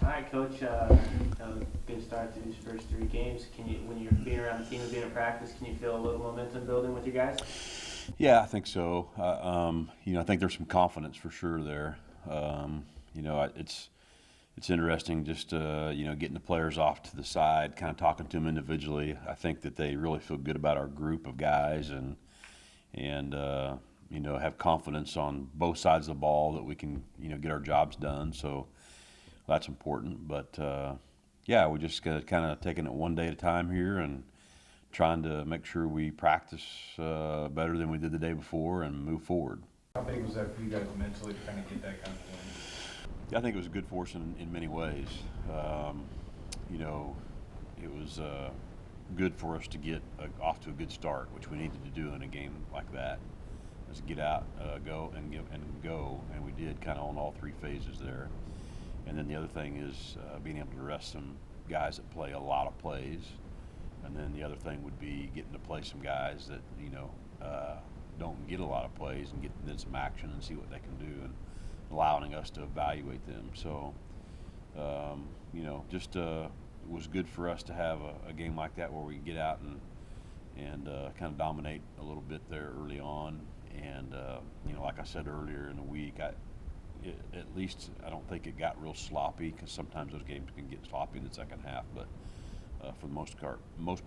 All right, Coach. Good start to these first three games. When you're being around the team and being in practice, can you feel a little momentum building with you guys? Yeah, I think so. I think there's some confidence for sure there. It's interesting just getting the players off to the side, kind of talking to them individually. I think that they really feel good about our group of guys and have confidence on both sides of the ball that we can get our jobs done. So that's important. But yeah, we just kind of taking it one day at a time here and trying to make sure we practice better than we did the day before and move forward. How big was that for you guys mentally to kind of get that kind of win? I think it was good for us in many ways. It was good for us to get off to a good start, which we needed to do in a game like that. Is get out, go, and we did kind of on all three phases there. And then the other thing is being able to rest some guys that play a lot of plays. And then the other thing would be getting to play some guys that don't get a lot of plays and getting in some action and see what they can do and allowing us to evaluate them. So, it was good for us to have a game like that where we get out and kind of dominate a little bit there early on. And like I said earlier in the week, at least I don't think it got real sloppy, because sometimes those games can get sloppy in the second half. But for the most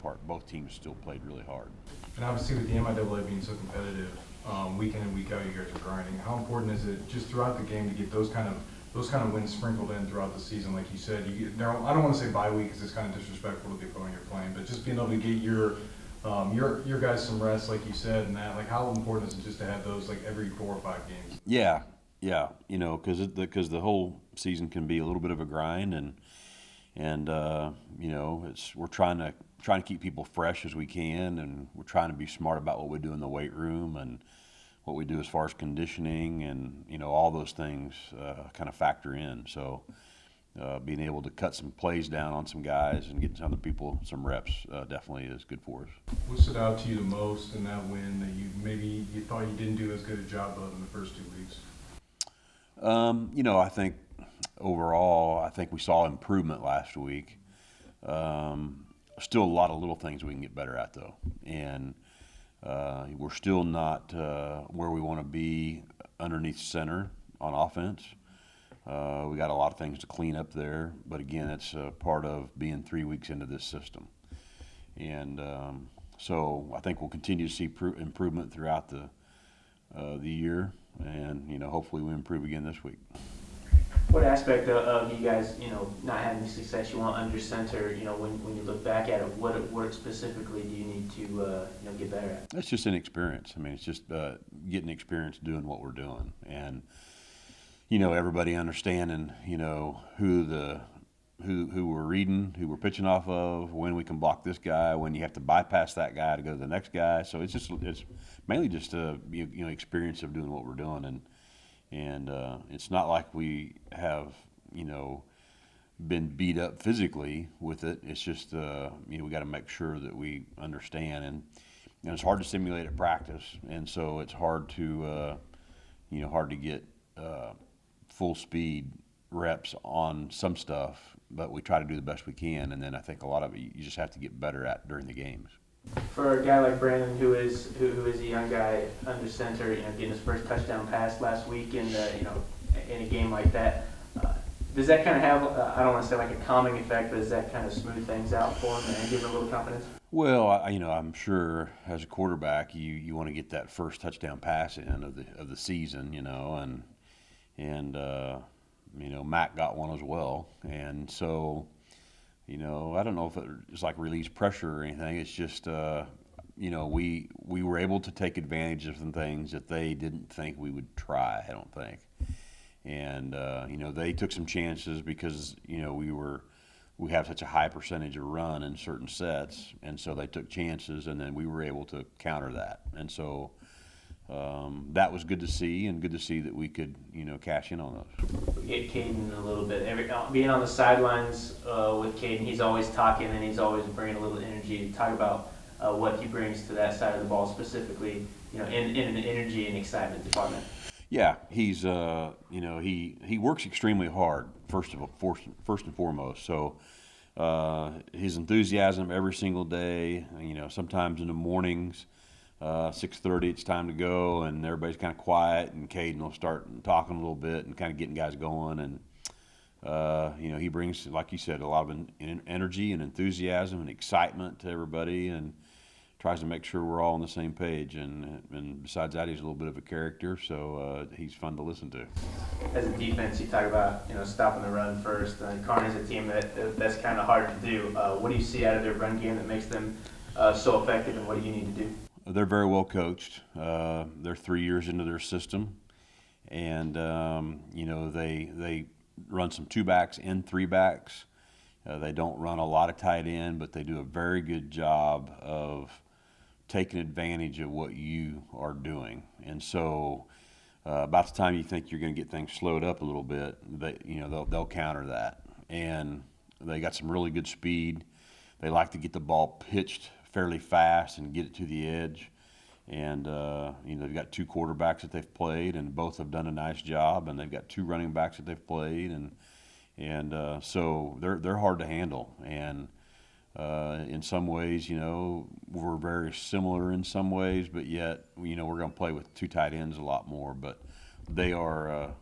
part, both teams still played really hard. And obviously with the MIAA being so competitive, week in and week out, you guys are grinding. How important is it just throughout the game to get those kind of wins sprinkled in throughout the season? Like you said, I don't want to say bye week because it's kind of disrespectful to the opponent you're playing, but just being able to get your guys some rest, like you said, and that, like, how important is it just to have those like every 4 or 5 games? Yeah, because the whole season can be a little bit of a grind, and we're trying to keep people fresh as we can, and we're trying to be smart about what we do in the weight room and what we do as far as conditioning, and all those things kind of factor in. So being able to cut some plays down on some guys and get some other people some reps definitely is good for us. What stood out to you the most in that win that you thought you didn't do as good a job of in the first 2 weeks? I think overall, we saw improvement last week. Still a lot of little things we can get better at, though. And we're still not where we want to be underneath center on offense. We got a lot of things to clean up there. But again, it's part of being 3 weeks into this system. And so I think we'll continue to see improvement throughout the year. And, hopefully we improve again this week. What aspect of you guys, not having the success you want under center, when you look back at it, what specifically do you need to, get better at? That's just inexperience. It's just getting experience doing what we're doing. And, everybody understanding, who we're reading, who we're pitching off of, when we can block this guy, when you have to bypass that guy to go to the next guy. So it's mainly just experience of doing what we're doing, and it's not like we have been beat up physically with it. It's just we got to make sure that we understand, and it's hard to simulate at practice, and so it's hard to get full speed reps on some stuff, but we try to do the best we can, and then I think a lot of it you just have to get better at during the games. For a guy like Brandon, who is a young guy under center, getting his first touchdown pass last week, and in a game like that, does that kind of have I don't want to say like a calming effect, but does that kind of smooth things out for him and give him a little confidence? Well, I'm sure as a quarterback, you want to get that first touchdown pass in of the season, and Mac got one as well, and so. I don't know if it's like release pressure or anything. It's just, we were able to take advantage of some things that they didn't think we would try, I don't think. And, they took some chances because, we have such a high percentage of run in certain sets. And so they took chances, and then we were able to counter that. And so that was good to see, and good to see that we could, cash in on those. Get Caden a little bit. Being on the sidelines with Caden, he's always talking and he's always bringing a little energy. Talk about what he brings to that side of the ball specifically, in an energy and excitement department. Yeah, he's he works extremely hard. First and foremost. So his enthusiasm every single day. Sometimes in the mornings, 6:30, it's time to go, and everybody's kind of quiet, and Caden will start talking a little bit and kind of getting guys going. And he brings, like you said, a lot of energy and enthusiasm and excitement to everybody, and tries to make sure we're all on the same page. And besides that, he's a little bit of a character, so he's fun to listen to. As a defense, you talk about stopping the run first. Kearney's a team that's kind of hard to do. What do you see out of their run game that makes them so effective, and what do you need to do? They're very well coached. They're 3 years into their system, and they run some 2-backs and 3-backs. They don't run a lot of tight end, but they do a very good job of taking advantage of what you are doing. And so about the time you think you're going to get things slowed up a little bit, they'll counter that. And they got some really good speed. They like to get the ball pitched fairly fast and get it to the edge. And they've got 2 quarterbacks that they've played, and both have done a nice job. And they've got 2 running backs that they've played, and so they're hard to handle. And in some ways, we're very similar in some ways, but yet, we're going to play with 2 tight ends a lot more. But they are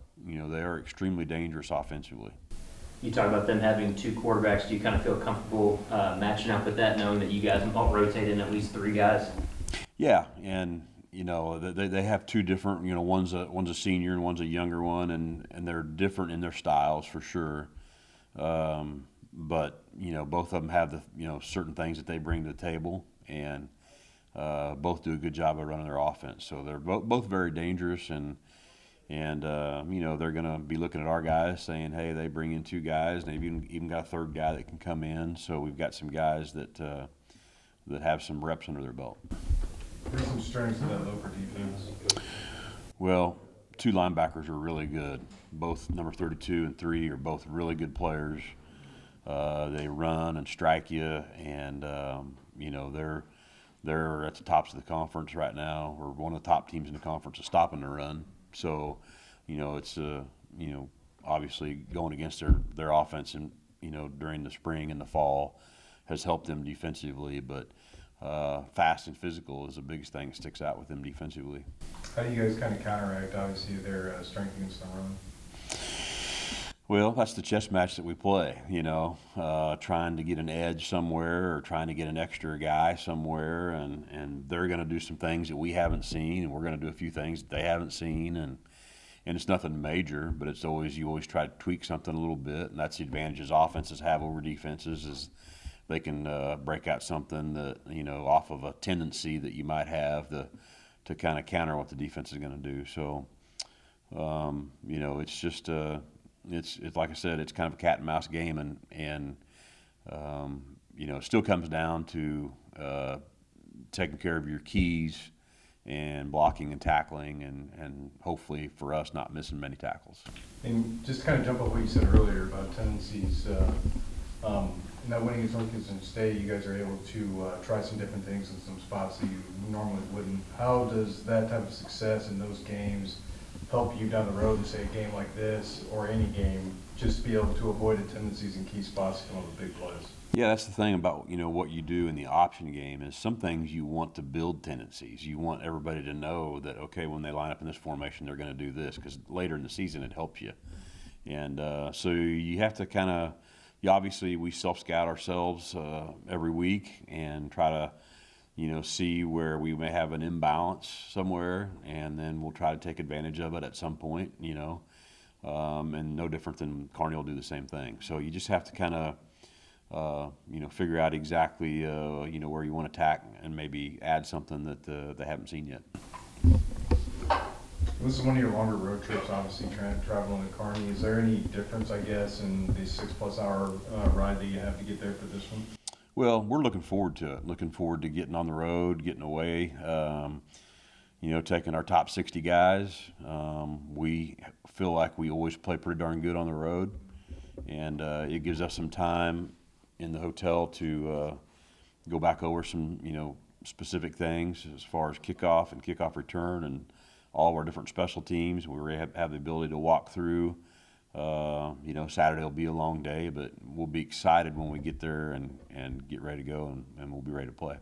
extremely dangerous offensively. You talk about them having 2 quarterbacks. Do you kind of feel comfortable matching up with that, knowing that you guys won't rotate in at least 3 guys? Yeah, and they have 2 different. One's a senior and one's a younger one, and they're different in their styles for sure. But both of them have the certain things that they bring to the table, and both do a good job of running their offense. So they're both very dangerous, and they're going to be looking at our guys saying, hey, they bring in 2 guys, and they've even got a 3rd guy that can come in. So we've got some guys that have some reps under their belt. What are some strengths of that Loper defense? Well, 2 linebackers are really good. Both number 32 and 3 are both really good players. They run and strike you, and they're at the tops of the conference right now, or one of the top teams in the conference is stopping the run. So, it's obviously going against their offense and during the spring and the fall has helped them defensively, but fast and physical is the biggest thing that sticks out with them defensively. How do you guys kind of counteract, obviously, their strength against the run? Well, that's the chess match that we play, trying to get an edge somewhere or trying to get an extra guy somewhere, and they're going to do some things that we haven't seen, and we're going to do a few things that they haven't seen, and it's nothing major, but you always try to tweak something a little bit, and that's the advantages offenses have over defenses is they can break out something that, off of a tendency that you might have to kind of counter what the defense is going to do. So, it's just it's like I said, it's kind of a cat and mouse game, and it still comes down to taking care of your keys and blocking and tackling, and hopefully for us not missing many tackles. And just to kind of jump off what you said earlier about tendencies, in that winning against North Carolina State, you guys are able to try some different things in some spots that you normally wouldn't. How does that type of success in those games help you down the road to say a game like this or any game, just be able to avoid the tendencies in key spots to come up with big plays? Yeah, that's the thing about what you do in the option game is some things you want to build tendencies. You want everybody to know that, okay, when they line up in this formation, they're going to do this, because later in the season it helps you. And so you have to kind of, obviously we self-scout ourselves every week and try to see where we may have an imbalance somewhere, and then we'll try to take advantage of it at some point, and no different than Kearney will do the same thing. So you just have to kind of, figure out exactly, where you want to attack and maybe add something that they haven't seen yet. This is one of your longer road trips, obviously, traveling to Kearney. Is there any difference, I guess, in the 6+ hour ride that you have to get there for this one? Well, we're looking forward to it. Looking forward to getting on the road, getting away, taking our top 60 guys. We feel like we always play pretty darn good on the road, and it gives us some time in the hotel to go back over some, specific things as far as kickoff and kickoff return and all of our different special teams. We have the ability to walk through. Saturday will be a long day, but we'll be excited when we get there and get ready to go, and we'll be ready to play.